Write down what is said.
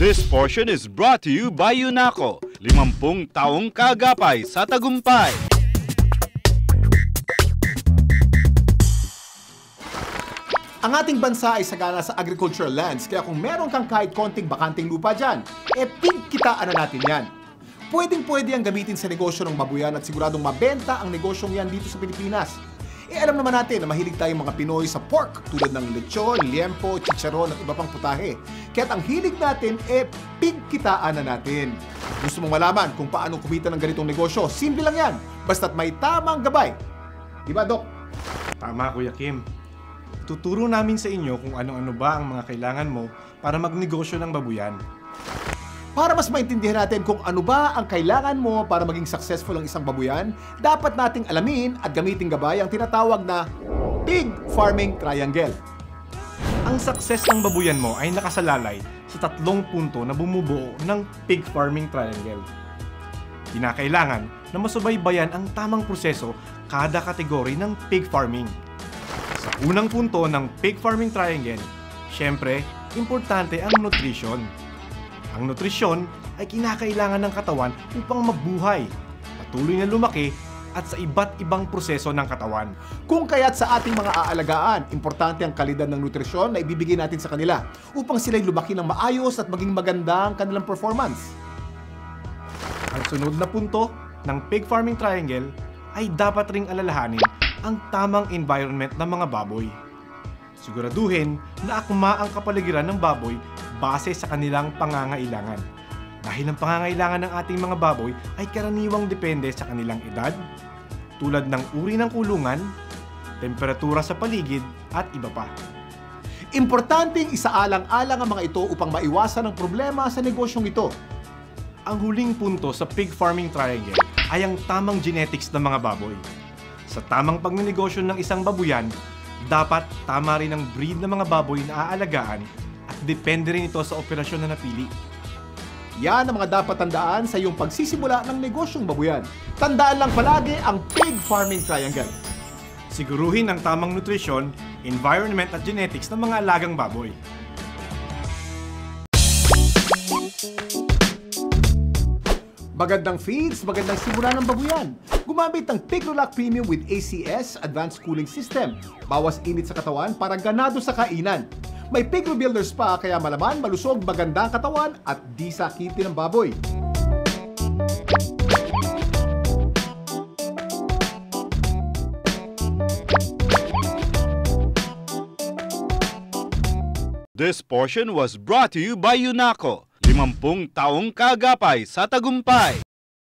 This portion is brought to you by UNACO, 50 taong kaagapay sa tagumpay. Ang ating bansa ay sagana sa agricultural lands, kaya kung meron kang kahit konting bakanting lupa dyan, pinkitaan na natin yan. Pwedeng-pwede ang gamitin sa negosyo ng babuyan at siguradong mabenta ang negosyong yan dito sa Pilipinas. Alam naman natin na mahilig tayong mga Pinoy sa pork tulad ng lechon, liempo, chicharon at iba pang putahe. Kaya't ang hilig natin pinkitaan na natin. Gusto mong malaman kung paano kumita ng ganitong negosyo? Simple lang yan, basta't may tamang gabay. Diba, Dok? Tama, Kuya Kim. Tuturo namin sa inyo kung ano-ano ba ang mga kailangan mo para magnegosyo ng babuyan. Para mas maintindihan natin kung ano ba ang kailangan mo para maging successful ang isang babuyan, dapat nating alamin at gamitin gabay ang tinatawag na Pig Farming Triangle. Ang success ng babuyan mo ay nakasalalay sa 3 punto na bumubuo ng Pig Farming Triangle. Kinakailangan na masubaybayan ang tamang proseso kada kategory ng pig farming. Sa unang punto ng Pig Farming Triangle, syempre, importante ang nutrition. Ang nutrisyon ay kinakailangan ng katawan upang mabuhay, patuloy na lumaki at sa iba't ibang proseso ng katawan. Kung kaya't sa ating mga aalagaan, importante ang kalidad ng nutrisyon na ibibigay natin sa kanila upang sila'y lumaki ng maayos at maging maganda ang kanilang performance. Ang sunod na punto ng Pig Farming Triangle ay dapat ring alalahanin ang tamang environment ng mga baboy. Siguraduhin na akma ang kapaligiran ng baboy base sa kanilang pangangailangan. Dahil ang pangangailangan ng ating mga baboy ay karaniwang depende sa kanilang edad, tulad ng uri ng kulungan, temperatura sa paligid at iba pa. Importanteng isaalang-alang ang mga ito upang maiwasan ang problema sa negosyong ito. Ang huling punto sa Pig Farming Triangle ay ang tamang genetics ng mga baboy. Sa tamang pagnenegosyo ng isang babuyan, dapat tama rin ang breed ng mga baboy na aalagaan at depende rin ito sa operasyon na napili. Yan ang mga dapat tandaan sa iyong pagsisimula ng negosyong babuyan. Tandaan lang palagi ang Pig Farming Triangle. Siguruhin ang tamang nutrisyon, environment at genetics ng mga alagang baboy. Magandang feeds, magandang simula ng babuyan. Gumamit ng Pigrolac Premium with ACS Advanced Cooling System. Bawas init sa katawan para ganado sa kainan. May Pigro Builders pa kaya malaman, malusog, maganda ang katawan at di sakitin ng baboy. This portion was brought to you by UNACO, 50 taong kaagapay sa tagumpay.